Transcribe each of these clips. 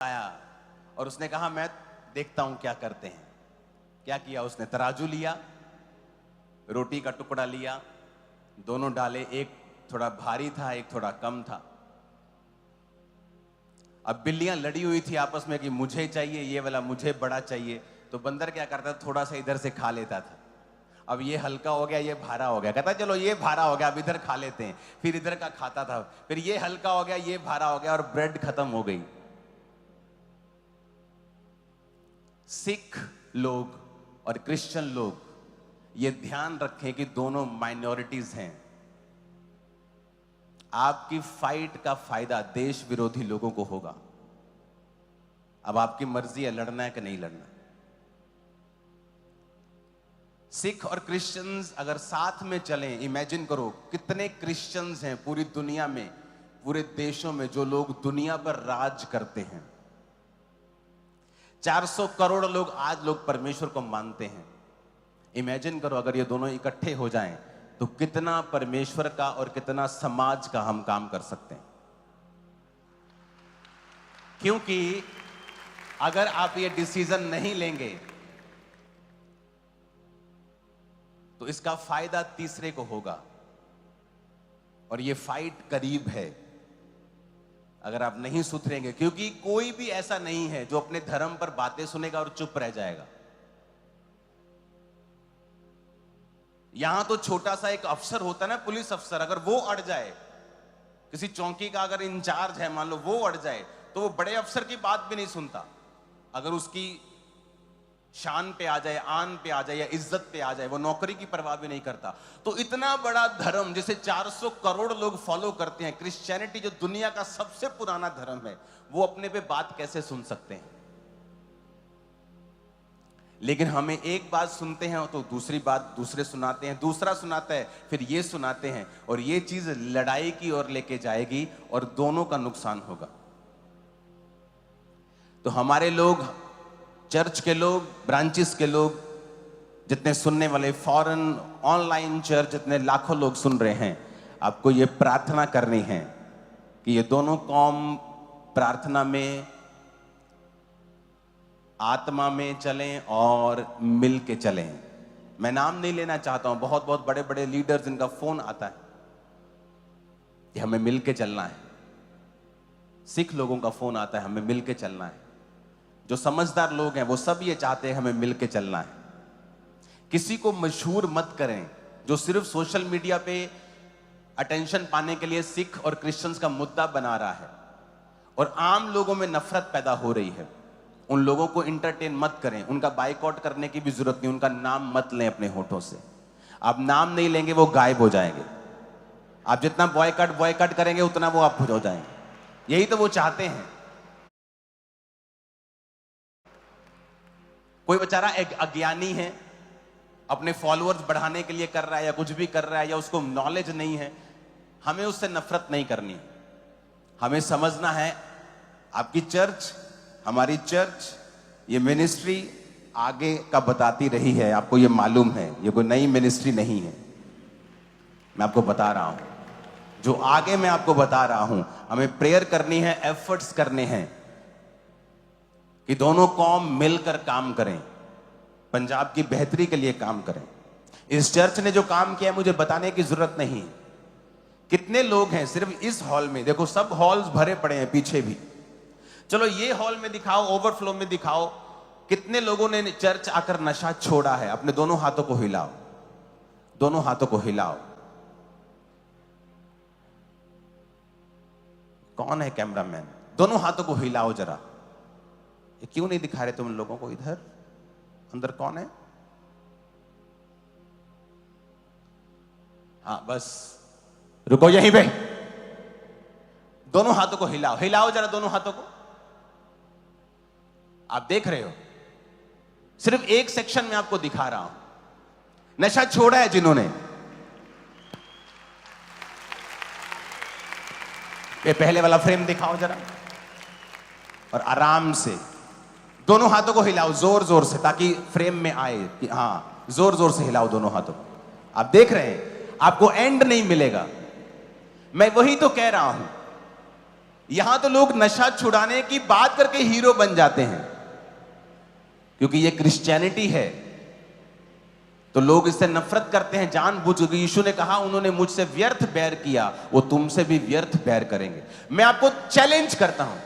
आया और उसने कहा मैं देखता हूं क्या करते हैं। क्या किया उसने? तराजू लिया, रोटी का टुकड़ा लिया, दोनों डाले, एक थोड़ा भारी था, एक थोड़ा कम था। अब बिल्लियां लड़ी हुई थी आपस में कि मुझे चाहिए ये वाला, मुझे बड़ा चाहिए। तो बंदर क्या करता था, थोड़ा सा इधर से खा लेता था। अब ये हल्का हो गया, ये भारा हो गया, कहता चलो ये भारा हो गया, अब इधर खा लेते हैं। फिर इधर का खाता था, फिर ये हल्का हो गया, ये भारा हो गया, और ब्रेड खत्म हो गई। सिख लोग और क्रिश्चियन लोग ये ध्यान रखें कि दोनों माइनॉरिटीज हैं। आपकी फाइट का फायदा देश विरोधी लोगों को होगा। अब आपकी मर्जी है लड़ना है कि नहीं लड़ना। सिख और क्रिश्चियंस अगर साथ में चलें, इमेजिन करो कितने क्रिश्चियंस हैं पूरी दुनिया में, पूरे देशों में, जो लोग दुनिया पर राज करते हैं। 400 करोड़ लोग आज लोग परमेश्वर को मानते हैं। इमेजिन करो अगर ये दोनों इकट्ठे हो जाएं तो कितना परमेश्वर का और कितना समाज का हम काम कर सकते हैं। क्योंकि अगर आप ये डिसीजन नहीं लेंगे तो इसका फायदा तीसरे को होगा, और ये फाइट करीब है अगर आप नहीं सुधरेंगे। क्योंकि कोई भी ऐसा नहीं है जो अपने धर्म पर बातें सुनेगा और चुप रह जाएगा। यहां तो छोटा सा एक अफसर होता है ना, पुलिस अफसर, अगर वो अड़ जाए, किसी चौकी का अगर इंचार्ज है मान लो, वो अड़ जाए तो वो बड़े अफसर की बात भी नहीं सुनता। अगर उसकी शान पे आ जाए, आन पे आ जाए या इज्जत पे आ जाए, वो नौकरी की परवाह भी नहीं करता। तो इतना बड़ा धर्म जिसे 400 करोड़ लोग फॉलो करते हैं, क्रिश्चियनिटी जो दुनिया का सबसे पुराना धर्म है, वो अपने पे बात कैसे सुन सकते हैं? लेकिन हमें एक बात सुनते हैं तो दूसरी बात दूसरे सुनाते हैं, दूसरा सुनाता है, फिर ये सुनाते हैं, और ये चीज लड़ाई की ओर लेके जाएगी और दोनों का नुकसान होगा। तो हमारे लोग, चर्च के लोग, ब्रांचेस के लोग, जितने सुनने वाले, फॉरेन ऑनलाइन चर्च जितने लाखों लोग सुन रहे हैं, आपको ये प्रार्थना करनी है कि ये दोनों कौम प्रार्थना में, आत्मा में चलें और मिल के चलें। मैं नाम नहीं लेना चाहता हूं, बहुत बहुत बड़े बड़े लीडर्स जिनका फोन आता है कि हमें मिल के चलना है। सिख लोगों का फोन आता है, हमें मिल के चलना है। जो समझदार लोग हैं वो सब ये चाहते हैं हमें मिल के चलना है। किसी को मशहूर मत करें जो सिर्फ सोशल मीडिया पे अटेंशन पाने के लिए सिख और क्रिश्चियंस का मुद्दा बना रहा है और आम लोगों में नफरत पैदा हो रही है। उन लोगों को इंटरटेन मत करें, उनका बाइकआउट करने की भी जरूरत नहीं, उनका नाम मत लें अपने होठों से। आप नाम नहीं लेंगे वो गायब हो जाएंगे। आप जितना बॉयकॉट करेंगे उतना वो आप हो जाएंगे। यही तो वो चाहते हैं। कोई बेचारा एक अज्ञानी है, अपने फॉलोअर्स बढ़ाने के लिए कर रहा है या कुछ भी कर रहा है, या उसको नॉलेज नहीं है, हमें उससे नफरत नहीं करनी। हमें समझना है आपकी चर्च, हमारी चर्च, ये मिनिस्ट्री आगे का बताती रही है, आपको ये मालूम है, ये कोई नई मिनिस्ट्री नहीं है। मैं आपको बता रहा हूं, जो आगे मैं आपको बता रहा हूं, हमें प्रेयर करनी है, एफर्ट्स करने हैं कि दोनों कौम मिलकर काम करें, पंजाब की बेहतरी के लिए काम करें। इस चर्च ने जो काम किया है मुझे बताने की जरूरत नहीं। कितने लोग हैं सिर्फ इस हॉल में, देखो सब हॉल्स भरे पड़े हैं, पीछे भी। चलो ये हॉल में दिखाओ, ओवरफ्लो में दिखाओ, कितने लोगों ने चर्च आकर नशा छोड़ा है। अपने दोनों हाथों को हिलाओ, दोनों हाथों को हिलाओ। कौन है कैमरामैन? दोनों हाथों को हिलाओ जरा। ये क्यों नहीं दिखा रहे तुम लोगों को? इधर अंदर कौन है? हाँ बस रुको यहीं पे। दोनों हाथों को हिलाओ, हिलाओ जरा दोनों हाथों को। आप देख रहे हो, सिर्फ एक सेक्शन में आपको दिखा रहा हूं। नशा छोड़ा है जिन्होंने, ये पहले वाला फ्रेम दिखाओ जरा, और आराम से दोनों हाथों को हिलाओ जोर जोर से, ताकि फ्रेम में आए कि हाँ, जोर जोर से हिलाओ दोनों हाथों को। आप देख रहे हैं, आपको एंड नहीं मिलेगा। मैं वही तो कह रहा हूं यहां तो लोग नशा छुड़ाने की बात करके हीरो बन जाते हैं, क्योंकि ये क्रिश्चियनिटी है तो लोग इससे नफरत करते हैं जानबूझ के। यीशु ने कहा उन्होंने मुझसे व्यर्थ बैर किया, वो तुमसे भी व्यर्थ बैर करेंगे। मैं आपको चैलेंज करता हूं,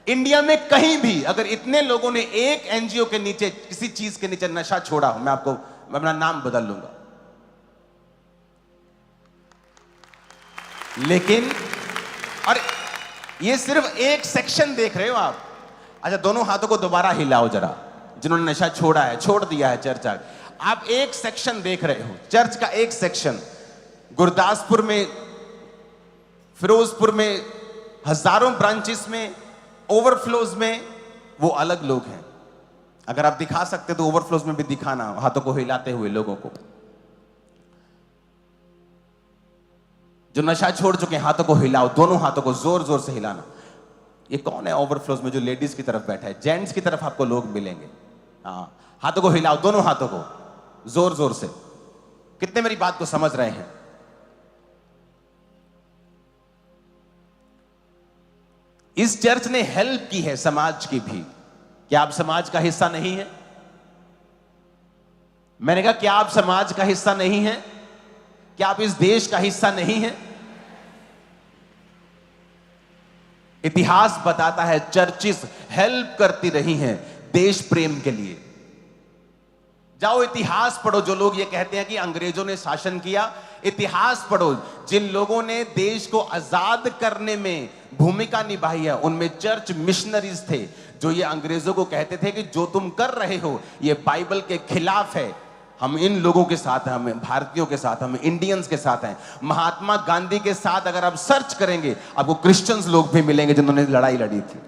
इंडिया में कहीं भी अगर इतने लोगों ने एक एनजीओ के नीचे किसी चीज के नीचे नशा छोड़ा हो, मैं अपना नाम बदल लूंगा। लेकिन और ये सिर्फ एक सेक्शन देख रहे हो आप। अच्छा, दोनों हाथों को दोबारा हिलाओ जरा, जिन्होंने नशा छोड़ा है, छोड़ दिया है चर्च। आप एक सेक्शन देख रहे हो, चर्च का एक सेक्शन। गुरदासपुर में, फिरोजपुर में, हजारों ब्रांचेस में, ओवरफ्लोज में वो अलग लोग हैं। अगर आप दिखा सकते तो ओवरफ्लोज में भी दिखाना, हाथों को हिलाते हुए लोगों को। जो नशा छोड़ चुके हैं हाथों को हिलाओ, दोनों हाथों को जोर जोर से हिलाना। ये कौन है ओवरफ्लोज में जो लेडीज की तरफ बैठा है? जेंट्स की तरफ आपको लोग मिलेंगे। हाँ, हाथों को हिलाओ, दोनों हाथों को जोर जोर से। कितने मेरी बात को समझ रहे हैं? इस चर्च ने हेल्प की है समाज की भी। क्या आप समाज का हिस्सा नहीं है? मैंने कहा क्या आप समाज का हिस्सा नहीं है? क्या आप इस देश का हिस्सा नहीं है? इतिहास बताता है चर्चिस हेल्प करती रही हैं देश प्रेम के लिए। जाओ इतिहास पढ़ो। जो लोग ये कहते हैं कि अंग्रेजों ने शासन किया, इतिहास पढ़ो। जिन लोगों ने देश को आजाद करने में भूमिका निभाई है उनमें चर्च मिशनरीज थे, जो ये अंग्रेजों को कहते थे कि जो तुम कर रहे हो ये बाइबल के खिलाफ है। हम इन लोगों के साथ हैं, हम भारतीयों के साथ, हम इंडियंस के साथ हैं। महात्मा गांधी के साथ अगर आप सर्च करेंगे आपको क्रिश्चियंस लोग भी मिलेंगे जिन्होंने लड़ाई लड़ी थी।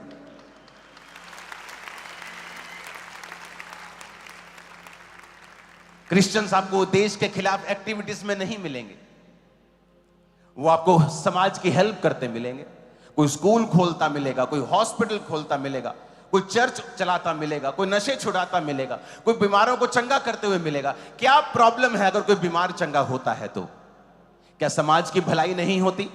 क्रिश्चियंस आपको देश के खिलाफ एक्टिविटीज में नहीं मिलेंगे, वो आपको समाज की हेल्प करते मिलेंगे। कोई स्कूल खोलता मिलेगा, कोई हॉस्पिटल खोलता मिलेगा, कोई चर्च चलाता मिलेगा, कोई नशे छुड़ाता मिलेगा, कोई बीमारों को चंगा करते हुए मिलेगा। क्या प्रॉब्लम है अगर कोई बीमार चंगा होता है तो? क्या समाज की भलाई नहीं होती?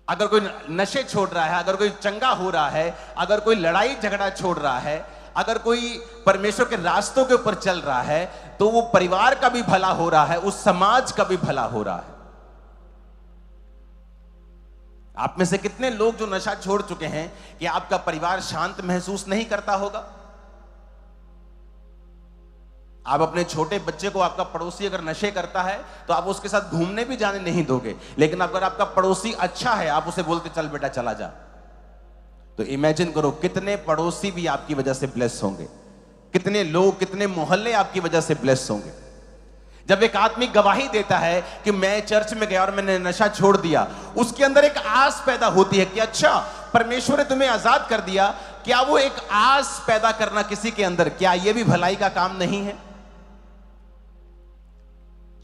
अगर कोई नशे छोड़ रहा है, अगर कोई चंगा हो रहा है, अगर कोई लड़ाई झगड़ा छोड़ रहा है, अगर कोई परमेश्वर के रास्तों के ऊपर चल रहा है, तो वो परिवार का भी भला हो रहा है, उस समाज का भी भला हो रहा है। आप में से कितने लोग जो नशा छोड़ चुके हैं कि आपका परिवार शांत महसूस नहीं करता होगा? आप अपने छोटे बच्चे को, आपका पड़ोसी अगर नशे करता है तो आप उसके साथ घूमने भी जाने नहीं दोगे, लेकिन अगर आपका पड़ोसी अच्छा है आप उसे बोलते चल बेटा चला जा। तो इमेजिन करो कितने पड़ोसी भी आपकी वजह से ब्लेस होंगे, कितने लोग, कितने मोहल्ले आपकी वजह से ब्लेस होंगे। जब एक आदमी गवाही देता है कि मैं चर्च में गया और मैंने नशा छोड़ दिया, उसके अंदर एक आस पैदा होती है कि अच्छा परमेश्वर ने तुम्हें आजाद कर दिया। क्या वो एक आस पैदा करना किसी के अंदर, क्या ये भी भलाई का काम नहीं है?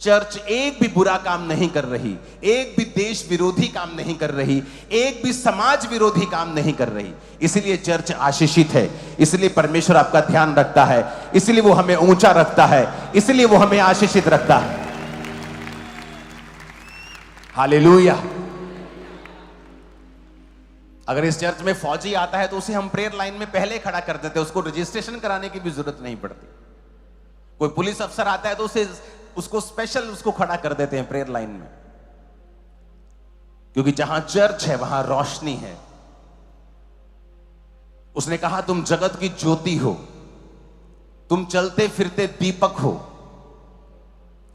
चर्च एक भी बुरा काम नहीं कर रही, एक भी देश विरोधी काम नहीं कर रही, एक भी समाज विरोधी काम नहीं कर रही। इसलिए चर्च आशीषित है, इसलिए परमेश्वर आपका ध्यान रखता है, इसलिए वो हमें ऊंचा रखता है, इसलिए वो हमें आशीषित रखता है। हालेलुया। अगर इस चर्च में फौजी आता है तो उसे हम प्रेयर लाइन में पहले खड़ा कर देते हैं, उसको रजिस्ट्रेशन कराने की भी जरूरत नहीं पड़ती। कोई पुलिस अफसर आता है तो उसको स्पेशल उसको खड़ा कर देते हैं प्रेयर लाइन में, क्योंकि जहां चर्च है वहां रोशनी है। उसने कहा तुम जगत की ज्योति हो, तुम चलते फिरते दीपक हो।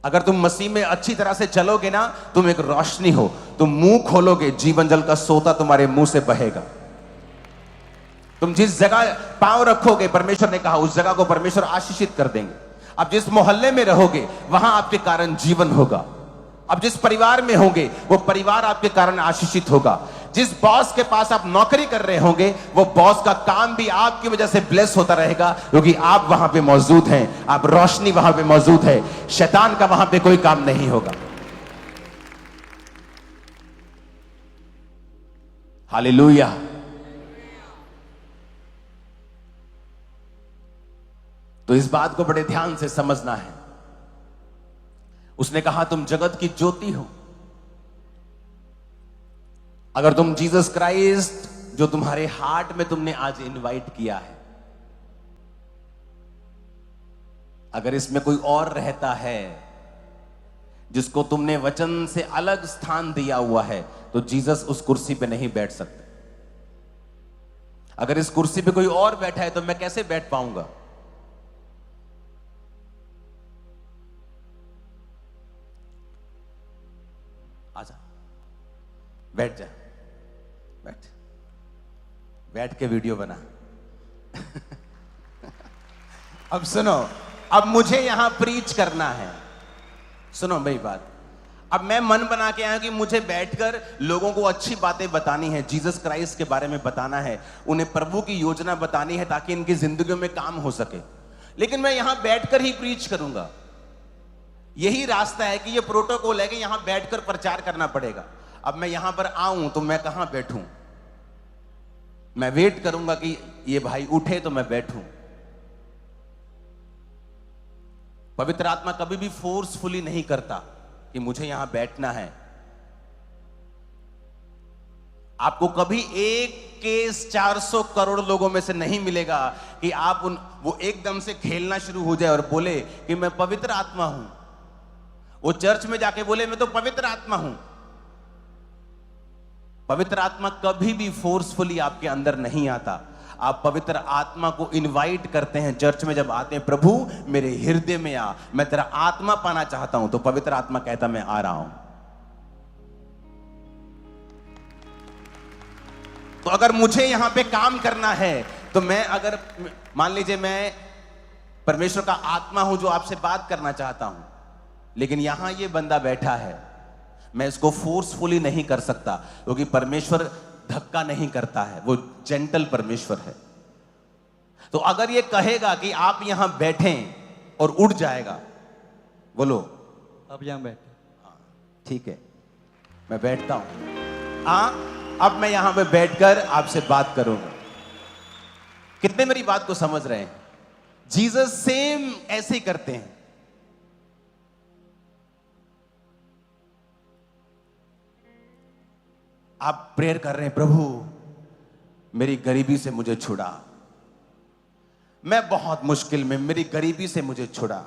अगर तुम मसीह में अच्छी तरह से चलोगे ना, तुम एक रोशनी हो। तुम मुंह खोलोगे, जीवन जल का सोता तुम्हारे मुंह से बहेगा। तुम जिस जगह पांव रखोगे, परमेश्वर ने कहा उस जगह को परमेश्वर आशीषित कर देंगे। अब जिस मोहल्ले में रहोगे वहां आपके कारण जीवन होगा। अब जिस परिवार में होंगे वो परिवार आपके कारण आशीषित होगा। जिस बॉस के पास आप नौकरी कर रहे होंगे वो बॉस का काम भी आपकी वजह से ब्लेस होता रहेगा, क्योंकि आप वहां पे मौजूद हैं, आप रोशनी वहां पे मौजूद है। शैतान का वहां पे कोई काम नहीं होगा। हालेलुया। तो इस बात को बड़े ध्यान से समझना है। उसने कहा तुम जगत की ज्योति हो। अगर तुम जीसस क्राइस्ट जो तुम्हारे हार्ट में तुमने आज इनवाइट किया है, अगर इसमें कोई और रहता है जिसको तुमने वचन से अलग स्थान दिया हुआ है, तो जीसस उस कुर्सी पे नहीं बैठ सकते। अगर इस कुर्सी पे कोई और बैठा है तो मैं कैसे बैठ पाऊंगा? आजा, बैठ जा, बैठ, बैठ के वीडियो बना। अब सुनो, अब मुझे यहां प्रीच करना है। सुनो मेरी बात, अब मैं मन बना के आया कि मुझे बैठकर लोगों को अच्छी बातें बतानी है, जीसस क्राइस्ट के बारे में बताना है, उन्हें प्रभु की योजना बतानी है ताकि इनकी जिंदगी में काम हो सके। लेकिन मैं यहां बैठकर ही प्रीच करूंगा। यही रास्ता है कि ये प्रोटोकॉल है कि यहां बैठकर प्रचार करना पड़ेगा। अब मैं यहां पर आऊं तो मैं कहां बैठूं? मैं वेट करूंगा कि ये भाई उठे तो मैं बैठूं। पवित्र आत्मा कभी भी फोर्सफुली नहीं करता कि मुझे यहां बैठना है। आपको कभी एक केस 400 करोड़ लोगों में से नहीं मिलेगा कि आप वो एकदम से खेलना शुरू हो जाए और बोले कि मैं पवित्र आत्मा हूं। वो चर्च में जाके बोले मैं तो पवित्र आत्मा हूं। पवित्र आत्मा कभी भी फोर्सफुली आपके अंदर नहीं आता। आप पवित्र आत्मा को इनवाइट करते हैं। चर्च में जब आते हैं, प्रभु मेरे हृदय में आ, मैं तेरा आत्मा पाना चाहता हूं, तो पवित्र आत्मा कहता मैं आ रहा हूं। तो अगर मुझे यहां पे काम करना है तो मैं, अगर मान लीजिए मैं परमेश्वर का आत्मा हूं जो आपसे बात करना चाहता हूं, लेकिन यहां ये बंदा बैठा है, मैं इसको फोर्सफुली नहीं कर सकता क्योंकि परमेश्वर धक्का नहीं करता है, वो जेंटल परमेश्वर है। तो अगर ये कहेगा कि आप यहां बैठें और उठ जाएगा, बोलो अब यहां बैठे, ठीक है मैं बैठता हूं। अब मैं यहां पे बैठकर आपसे बात करूंगा। कितने मेरी बात को समझ रहे हैं? जीसस सेम ऐसे ही करते हैं। आप प्रेयर कर रहे हैं, प्रभु मेरी गरीबी से मुझे छुड़ा, मैं बहुत मुश्किल में, मेरी गरीबी से मुझे छुड़ा।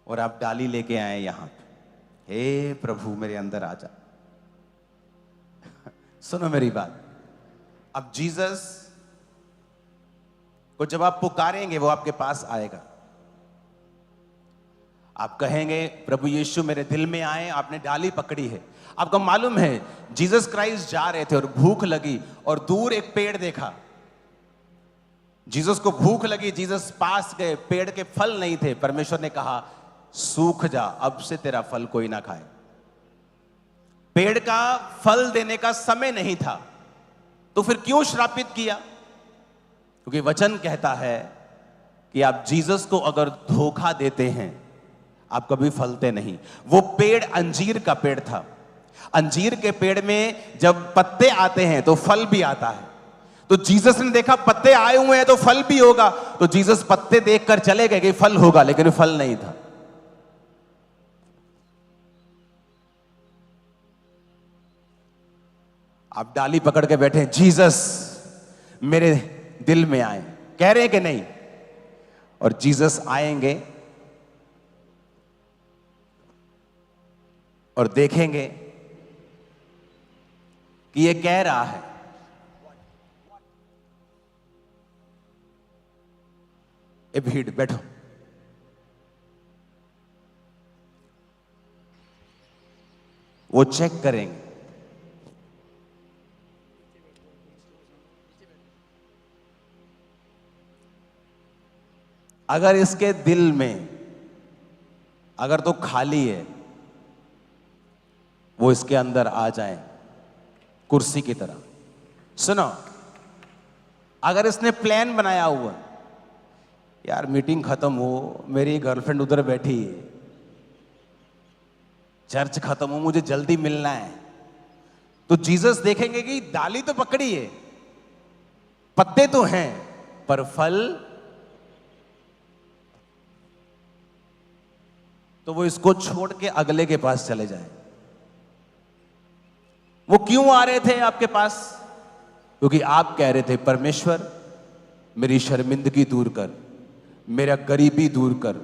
और आप डाली लेके आए यहां पे, हे प्रभु मेरे अंदर आ जा। सुनो मेरी बात, अब जीसस को जब आप पुकारेंगे वो आपके पास आएगा। आप कहेंगे प्रभु यीशु मेरे दिल में आए, आपने डाली पकड़ी है। आपको मालूम है जीसस क्राइस्ट जा रहे थे और भूख लगी और दूर एक पेड़ देखा। जीसस को भूख लगी, जीसस पास गए, पेड़ के फल नहीं थे। परमेश्वर ने कहा सूख जा, अब से तेरा फल कोई ना खाए। पेड़ का फल देने का समय नहीं था, तो फिर क्यों श्रापित किया? क्योंकि वचन कहता है कि आप जीसस को अगर धोखा देते हैं आप कभी फलते नहीं। वो पेड़ अंजीर का पेड़ था। अंजीर के पेड़ में जब पत्ते आते हैं तो फल भी आता है। तो जीसस ने देखा पत्ते आए हुए हैं तो फल भी होगा, तो जीसस पत्ते देखकर चले गए कि फल होगा, लेकिन फल नहीं था। आप डाली पकड़ के बैठे, जीसस मेरे दिल में आए, कह रहे हैं कि नहीं? और जीसस आएंगे और देखेंगे कि ये कह रहा है ए भीड़ बैठो। वो चेक करेंगे, अगर इसके दिल में अगर तो खाली है, वो इसके अंदर आ जाए कुर्सी की तरह। सुनो, अगर इसने प्लान बनाया हुआ, यार मीटिंग खत्म हो, मेरी गर्लफ्रेंड उधर बैठी है, चर्च खत्म हो, मुझे जल्दी मिलना है, तो जीसस देखेंगे कि डाली तो पकड़ी है, पत्ते तो हैं, पर फल, तो वो इसको छोड़ के अगले के पास चले जाए। वो क्यों आ रहे थे आपके पास? क्योंकि आप कह रहे थे परमेश्वर मेरी शर्मिंदगी दूर कर, मेरा गरीबी दूर कर,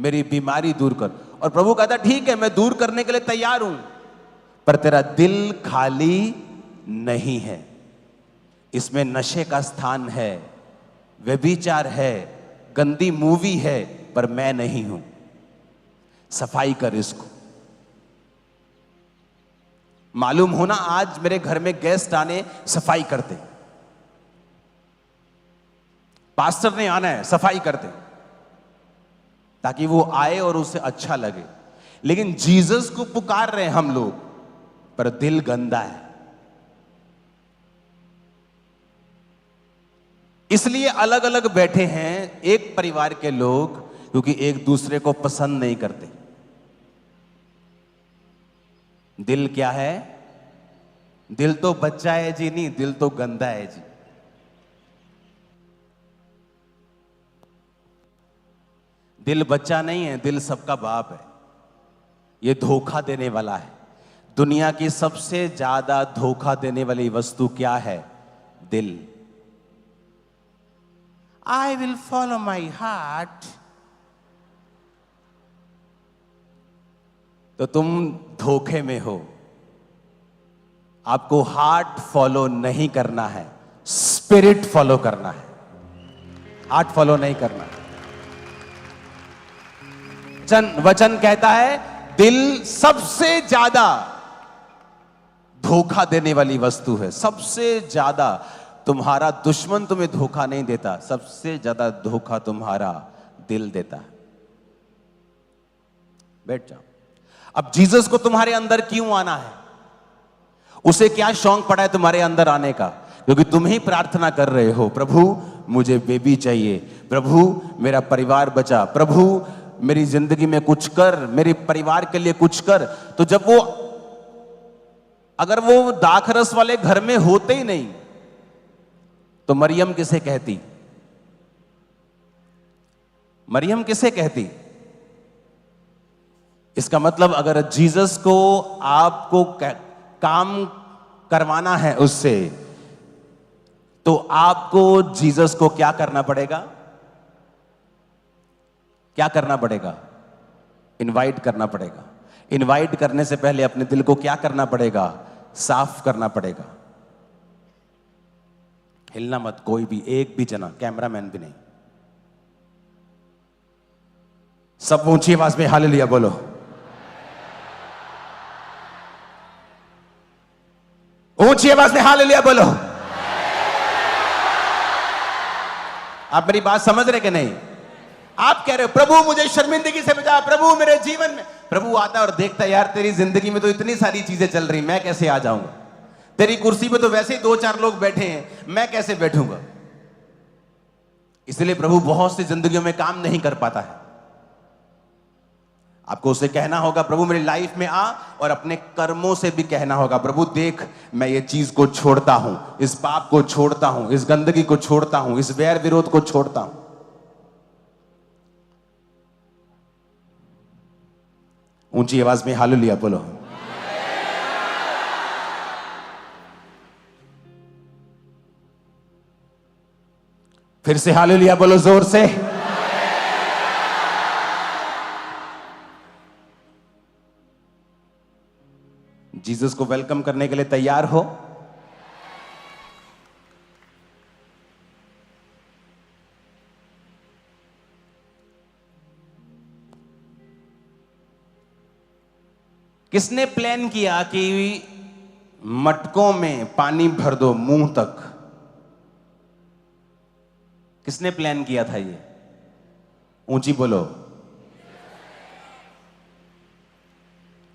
मेरी बीमारी दूर कर। और प्रभु कहता ठीक है, मैं दूर करने के लिए तैयार हूं, पर तेरा दिल खाली नहीं है। इसमें नशे का स्थान है, व्यभिचार है, गंदी मूवी है, पर मैं नहीं हूं। सफाई कर इसको। मालूम हो ना, आज मेरे घर में गेस्ट आने, सफाई करते, पास्टर ने आना है, सफाई करते, ताकि वो आए और उसे अच्छा लगे। लेकिन जीसस को पुकार रहे हैं हम लोग, पर दिल गंदा है। इसलिए अलग अलग बैठे हैं एक परिवार के लोग, क्योंकि एक दूसरे को पसंद नहीं करते। दिल क्या है? दिल तो बच्चा है जी, नहीं, दिल तो गंदा है जी। दिल बच्चा नहीं है, दिल सबका बाप है। ये धोखा देने वाला है। दुनिया की सबसे ज्यादा धोखा देने वाली वस्तु क्या है? दिल। I will follow my heart। तो तुम धोखे में हो। आपको हार्ट फॉलो नहीं करना है, स्पिरिट फॉलो करना है। हार्ट फॉलो नहीं करना है। वचन कहता है दिल सबसे ज्यादा धोखा देने वाली वस्तु है। सबसे ज्यादा। तुम्हारा दुश्मन तुम्हें धोखा नहीं देता, सबसे ज्यादा धोखा तुम्हारा दिल देता है। बैठ जाओ। अब जीसस को तुम्हारे अंदर क्यों आना है? उसे क्या शौक पड़ा है तुम्हारे अंदर आने का? क्योंकि तुम ही प्रार्थना कर रहे हो, प्रभु मुझे बेबी चाहिए, प्रभु मेरा परिवार बचा, प्रभु मेरी जिंदगी में कुछ कर, मेरे परिवार के लिए कुछ कर। तो जब वो, अगर वो दाखरस वाले घर में होते ही नहीं, तो मरियम किसे कहती? मरियम किसे कहती? इसका मतलब अगर जीसस को आपको काम करवाना है उससे, तो आपको जीसस को क्या करना पड़ेगा? क्या करना पड़ेगा? इनवाइट करना पड़ेगा। इनवाइट करने से पहले अपने दिल को क्या करना पड़ेगा? साफ करना पड़ेगा। हिलना मत, कोई भी, एक भी जना, कैमरामैन भी नहीं। सब ऊंची आवाज में हालेलुया बोलो। ऊंची आवाज में हालेलुया बोलो। आप मेरी बात समझ रहे कि नहीं? आप कह रहे हो प्रभु मुझे शर्मिंदगी से बचा, प्रभु मेरे जीवन में। प्रभु आता है और देखता है यार तेरी जिंदगी में तो इतनी सारी चीजें चल रही, मैं कैसे आ जाऊंगा? तेरी कुर्सी पे तो वैसे ही 2-4 लोग बैठे हैं, मैं कैसे बैठूंगा? इसलिए प्रभु बहुत सी जिंदगियों में काम नहीं कर पाता है। आपको उसे कहना होगा प्रभु मेरी लाइफ में आ, और अपने कर्मों से भी कहना होगा प्रभु देख मैं ये चीज को छोड़ता हूं, इस पाप को छोड़ता हूं, इस गंदगी को छोड़ता हूं, इस वैर विरोध को छोड़ता हूं। ऊंची आवाज में हालेलुया बोलो। फिर से हालेलुया बोलो जोर से। जीसस को वेलकम करने के लिए तैयार हो? किसने प्लान किया कि मटकों में पानी भर दो मुंह तक? किसने प्लान किया था ये? ऊंची बोलो।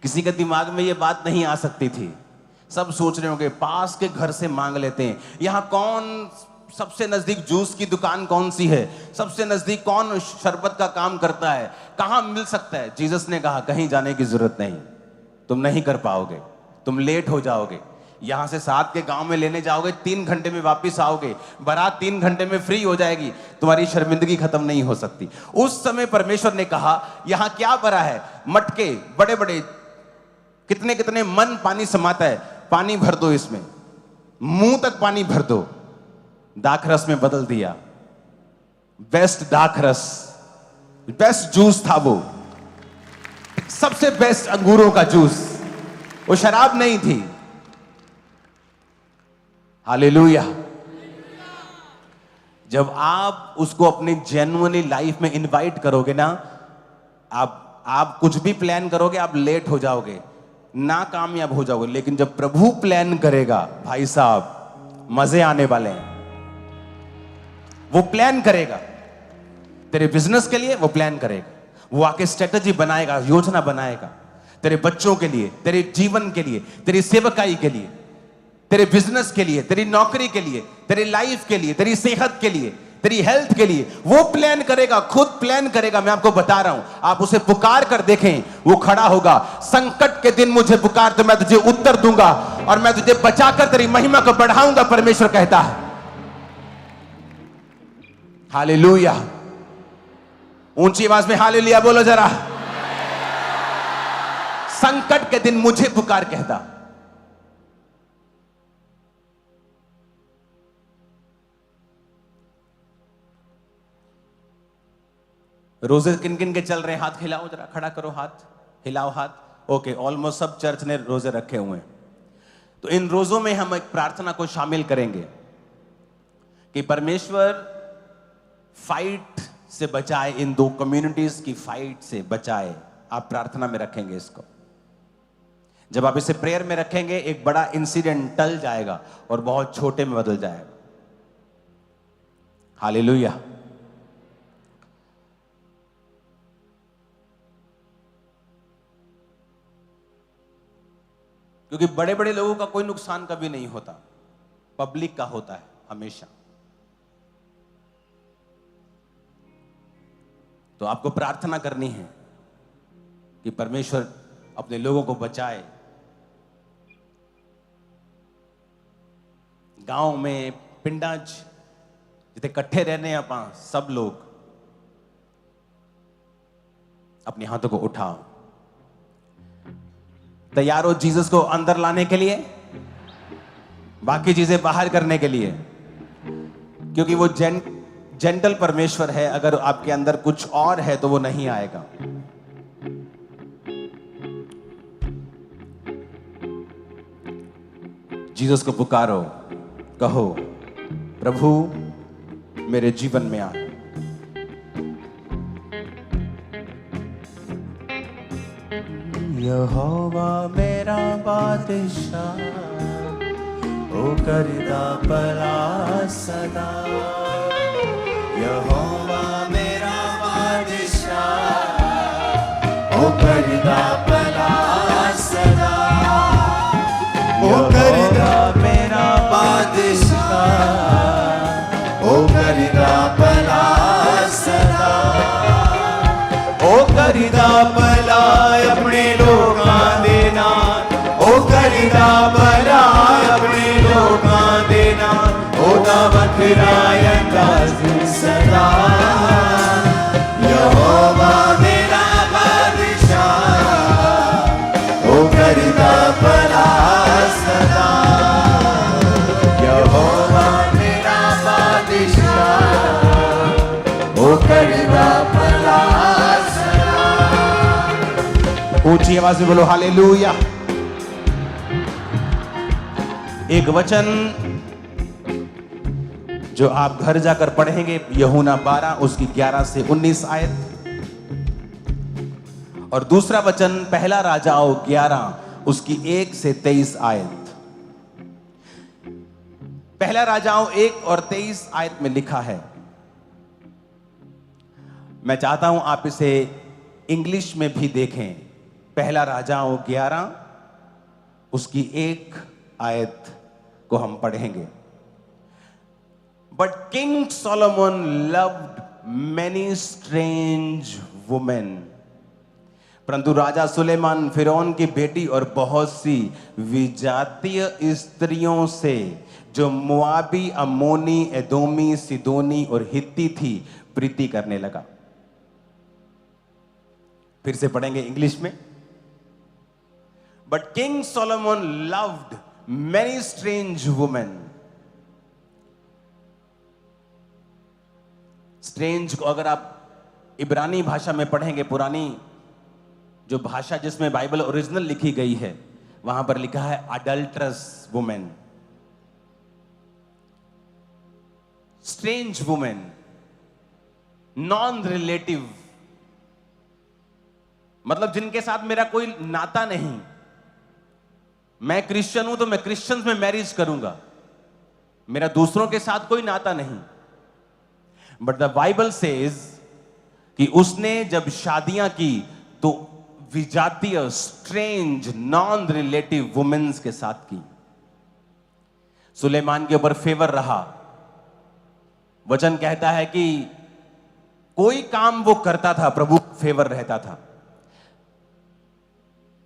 किसी के दिमाग में ये बात नहीं आ सकती थी। सब सोच रहे होंगे पास के घर से मांग लेते हैं। यहां कौन सबसे नजदीक जूस की दुकान कौन सी है? सबसे नजदीक कौन शरबत का काम करता है? कहां मिल सकता है? जीसस ने कहा कहीं जाने की जरूरत नहीं, तुम नहीं कर पाओगे, तुम लेट हो जाओगे। यहां से साथ के गांव में लेने जाओगे, 3 घंटे में वापस आओगे, बारात 3 घंटे में फ्री हो जाएगी, तुम्हारी शर्मिंदगी खत्म नहीं हो सकती। उस समय परमेश्वर ने कहा यहां क्या भरा है? मटके बड़े बड़े, कितने कितने मन पानी समाता है, पानी भर दो इसमें, मुंह तक पानी भर दो। दाखरस में बदल दिया। बेस्ट दाखरस, बेस्ट जूस था वो, सबसे बेस्ट अंगूरों का जूस। वो शराब नहीं थी। हालेलुया। जब आप उसको अपनी जेन्युइनली लाइफ में इनवाइट करोगे ना, आप कुछ भी प्लान करोगे, आप लेट हो जाओगे, ना कामयाब हो जाओगे। लेकिन जब प्रभु प्लान करेगा, भाई साहब मजे आने वाले हैं। वो प्लान करेगा तेरे बिजनेस के लिए, वो प्लान करेगा, वो आके स्ट्रेटजी बनाएगा, योजना बनाएगा तेरे बच्चों के लिए, तेरे जीवन के लिए, तेरी सेवकाई के लिए, तेरे बिजनेस के लिए, तेरी नौकरी के लिए, तेरी लाइफ के लिए, तेरी सेहत के लिए, तेरी हेल्थ के लिए। वो प्लान करेगा, खुद प्लान करेगा। मैं आपको बता रहा हूं, आप उसे पुकार कर देखें, वो खड़ा होगा। संकट के दिन मुझे पुकार तो मैं तुझे उत्तर दूंगा और मैं तुझे बचाकर तेरी महिमा को बढ़ाऊंगा, परमेश्वर कहता है। हालेलुया। ऊंची आवाज में हालेलुया बोलो जरा। संकट के दिन मुझे पुकार कहता। रोजे किन किन के चल रहे हैं? हाथ हिलाओ जरा, खड़ा करो हाथ, हिलाओ हाथ। ओके, ऑलमोस्ट सब चर्च ने रोजे रखे हुए हैं। तो इन रोजों में हम एक प्रार्थना को शामिल करेंगे कि परमेश्वर फाइट से बचाए, इन दो कम्युनिटीज की फाइट से बचाए। आप प्रार्थना में रखेंगे इसको। जब आप इसे प्रेयर में रखेंगे, एक बड़ा इंसिडेंट टल जाएगा और बहुत छोटे में बदल जाएगा। हालेलुया। क्योंकि बड़े बड़े लोगों का कोई नुकसान कभी नहीं होता, पब्लिक का होता है हमेशा। तो आपको प्रार्थना करनी है कि परमेश्वर अपने लोगों को बचाए। गांव में पिंडा जिथे इकट्ठे रहने आप सब लोग अपने हाथों को उठाओ। तैयार हो जीसस को अंदर लाने के लिए, बाकी चीजें बाहर करने के लिए। क्योंकि वो जेंटल परमेश्वर है। अगर आपके अंदर कुछ और है तो वो नहीं आएगा। जीसस को पुकारो, कहो प्रभु मेरे जीवन में आ। यहोवा मेरा बादशाह, ओ करदा भला सदा। यहोवा मेरा बादशाह, ओ करदा भला सदा। ओ करदा मेरा बादशाह, ओ करदा भला सदा। ओ करदा भला अपने लोकां दे नाल, ओ करदा भला अपने लोकां दे नाल। ओदा वखरा अंदाज़ सदा। यहोवा मेरा बादशाह, ओ करदा भला सदा। यहोवा मेरा बादशाह, ओ करदा भला। ऊंची आवाज में बोलो हालेलुया। एक वचन जो आप घर जाकर पढ़ेंगे, यूहन्ना 12 उसकी 11 से 19 आयत। और दूसरा वचन पहला राजाओं 11 उसकी 1 से 23 आयत। पहला राजाओं 1 और 23 आयत में लिखा है। मैं चाहता हूं आप इसे इंग्लिश में भी देखें। पहला राजाओं 11 उसकी 1 आयत को हम पढ़ेंगे। But king Solomon loved many strange women. परंतु राजा सुलेमान फिरौन की बेटी और बहुत सी विजातीय स्त्रियों से, जो मोआबी, अम्मोनी, एदोमी, सिदोनी और हित्ती थी, प्रीति करने लगा। फिर से पढ़ेंगे इंग्लिश में। But King Solomon loved many strange women. Strange को अगर आप इब्रानी भाषा में पढ़ेंगे, पुरानी जो भाषा जिसमें बाइबल ओरिजिनल लिखी गई है, वहां पर लिखा है adulterous women, strange women, non relative, मतलब जिनके साथ मेरा कोई नाता नहीं। मैं क्रिश्चियन हूं तो मैं क्रिश्चियंस में मैरिज करूंगा, मेरा दूसरों के साथ कोई नाता नहीं। बट द बाइबल सेज कि उसने जब शादियां की तो विजातीय, स्ट्रेंज, नॉन रिलेटिव वुमेन्स के साथ की। सुलेमान के ऊपर फेवर रहा। वचन कहता है कि कोई काम वो करता था, प्रभु फेवर रहता था।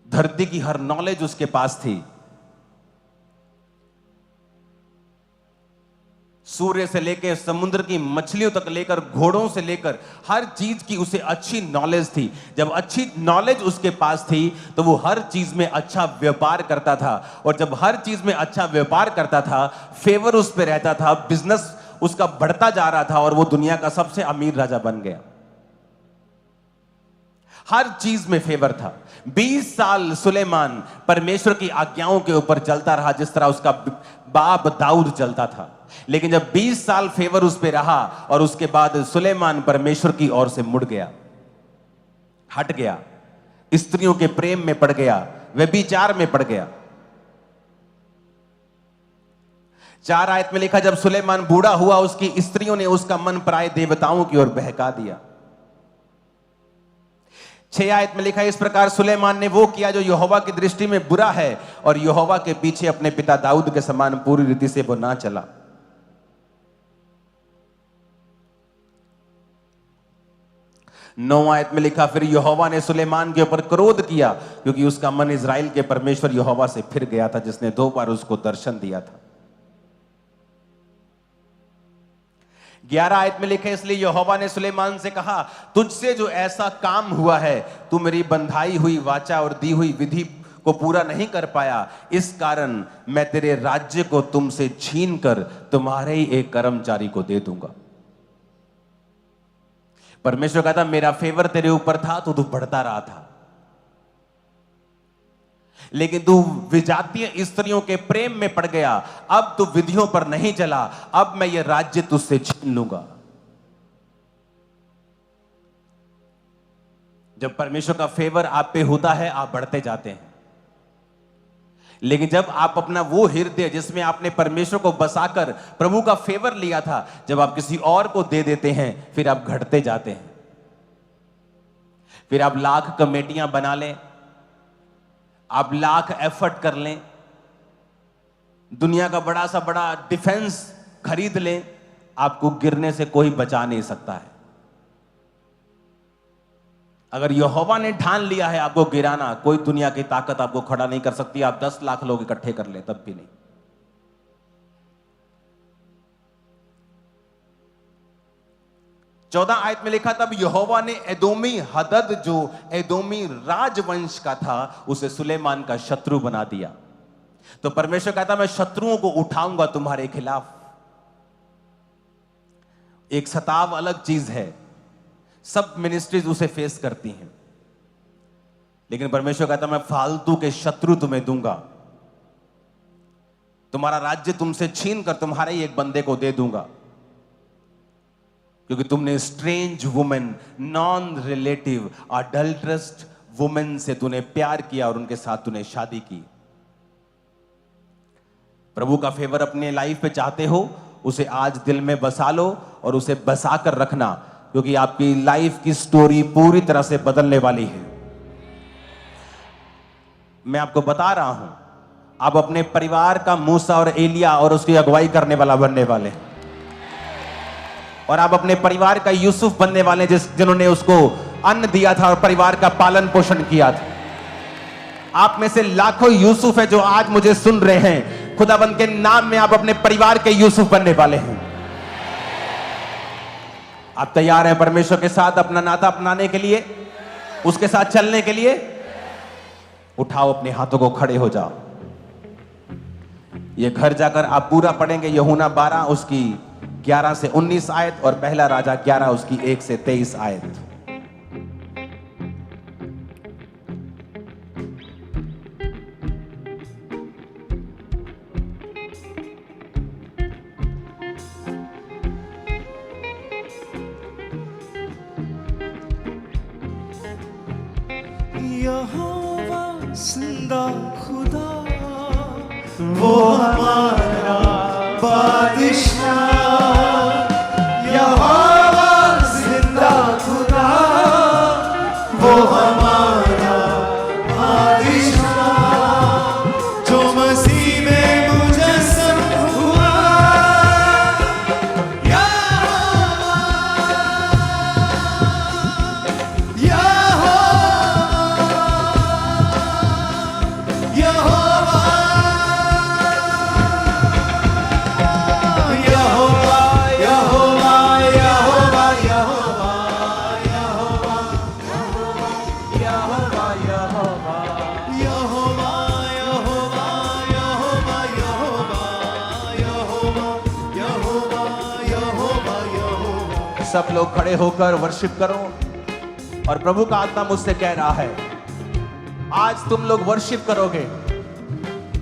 धरती की हर नॉलेज उसके पास थी। सूर्य से लेकर समुद्र की मछलियों तक लेकर, घोड़ों से लेकर हर चीज की उसे अच्छी नॉलेज थी। जब अच्छी नॉलेज उसके पास थी तो वो हर चीज में अच्छा व्यापार करता था, और जब हर चीज में अच्छा व्यापार करता था, फेवर उस पर रहता था, बिजनेस उसका बढ़ता जा रहा था और वो दुनिया का सबसे अमीर राजा बन गया। हर चीज में फेवर था। 20 साल सुलेमान परमेश्वर की आज्ञाओं के ऊपर चलता रहा, जिस तरह उसका बाप दाऊद चलता था। लेकिन जब 20 साल फेवर उस पे रहा और उसके बाद सुलेमान परमेश्वर की ओर से मुड़ गया, हट गया, स्त्रियों के प्रेम में पड़ गया, व्यभिचार में पड़ गया। 4 आयत में लिखा, जब सुलेमान बूढ़ा हुआ उसकी स्त्रियों ने उसका मन पराये देवताओं की ओर बहका दिया। 6 आयत में लिखा, इस प्रकार सुलेमान ने वो किया जो यहोवा की दृष्टि में बुरा है, और यहोवा के पीछे अपने पिता दाऊद के समान पूरी रीति से वो ना चला। 9 आयत में लिखा, फिर यहोवा ने सुलेमान के ऊपर क्रोध किया, क्योंकि उसका मन इजराइल के परमेश्वर यहोवा से फिर गया था, जिसने 2 बार उसको दर्शन दिया था। 11 आयत में लिखे, इसलिए यहोवा ने सुलेमान से कहा, तुझसे जो ऐसा काम हुआ है, तू मेरी बंधाई हुई वाचा और दी हुई विधि को पूरा नहीं कर पाया, इस कारण मैं तेरे राज्य को तुमसे छीन कर तुम्हारे ही एक कर्मचारी को दे दूंगा। परमेश्वर कहता, मेरा फेवर तेरे ऊपर था तो तू बढ़ता रहा था, लेकिन तू विजातीय स्त्रियों के प्रेम में पड़ गया। अब तू विधियों पर नहीं चला, अब मैं ये राज्य तुझसे छीन लूंगा। जब परमेश्वर का फेवर आप पे होता है, आप बढ़ते जाते हैं। लेकिन जब आप अपना वो हृदय जिसमें आपने परमेश्वर को बसाकर प्रभु का फेवर लिया था, जब आप किसी और को दे देते हैं, फिर आप घटते जाते हैं। फिर आप लाख कमेटियां बना लें, आप लाख एफर्ट कर लें, दुनिया का बड़ा सा बड़ा डिफेंस खरीद लें, आपको गिरने से कोई बचा नहीं सकता है। अगर यहोवा ने ठान लिया है आपको गिराना, कोई दुनिया की ताकत आपको खड़ा नहीं कर सकती। आप 10 लाख लोग इकट्ठे कर ले, तब भी नहीं। चौदह आयत में लिखा, तब यहोवा ने एदोमी हदद, जो एदोमी राजवंश का था, उसे सुलेमान का शत्रु बना दिया। तो परमेश्वर कहता, मैं शत्रुओं को उठाऊंगा तुम्हारे खिलाफ। एक सताव अलग चीज है, सब मिनिस्ट्रीज उसे फेस करती हैं, लेकिन परमेश्वर कहता, मैं फालतू के शत्रु तुम्हें दूंगा, तुम्हारा राज्य तुमसे छीन कर तुम्हारे ही एक बंदे को दे दूंगा, क्योंकि तुमने strange women, non relative, adulterous women से तूने प्यार किया और उनके साथ तूने शादी की। प्रभु का फेवर अपने लाइफ पे चाहते हो, उसे आज दिल में बसा लो और उसे बसा कर रखना, क्योंकि आपकी लाइफ की स्टोरी पूरी तरह से बदलने वाली है। मैं आपको बता रहा हूं, आप अपने परिवार का मूसा और एलिया और उसकी अगुवाई करने वाला बनने वाले हैं, और आप अपने परिवार का यूसुफ बनने वाले, जिन्होंने उसको अन्न दिया था और परिवार का पालन पोषण किया था। आप में से लाखों यूसुफ है जो आज मुझे सुन रहे हैं। खुदाबंद के नाम में आप अपने परिवार के यूसुफ बनने वाले हैं। आप तैयार हैं परमेश्वर के साथ अपना नाता अपनाने के लिए, उसके साथ चलने के लिए? उठाओ अपने हाथों को, खड़े हो जाओ। ये घर जाकर आप पूरा पढ़ेंगे, यूहन्ना 12 उसकी 11 से 19 आयत और पहला राजा 11 उसकी 1 से 23 आयत। यहोवा जिंदा खुदा, वो हमारा बादशाह। यहोवा जिंदा खुदा, वो हमारा बादशाह, जो मसीह में मुजस्सम हुआ। सब लोग खड़े होकर वर्शिप करो। और प्रभु का आत्मा मुझसे कह रहा है, आज तुम लोग वर्शिप करोगे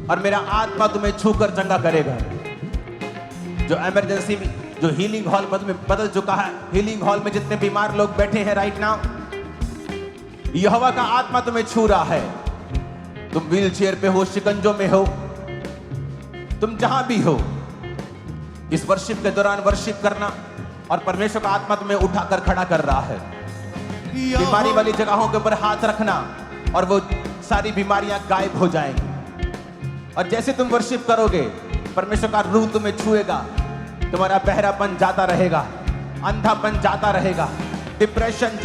और मेरा आत्मा तुम्हें छूकर चंगा करेगा। जो इमरजेंसी में, जो हीलिंग हॉल में बदल चुका है, हीलिंग हॉल में जितने बीमार लोग बैठे हैं राइट नाउ, यहोवा का आत्मा तुम्हें छू रहा है। तुम व्हील चेयर पे हो, शिकंजों में हो, तुम जहां भी हो, इस वर्शिप के दौरान वर्शिप करना और परमेश्वर का आत्मा तुम्हें उठाकर खड़ा कर रहा है। बीमारी वाली जगहों के ऊपर हाथ रखना और वो सारी बीमारियां गायब हो जाएंगी। और जैसे तुम वर्शिप करोगे, परमेश्वर का रूह तुम्हें छुएगा, तुम्हारा बहरापन जाता रहेगा, अंधापन जाता रहेगा, डिप्रेशन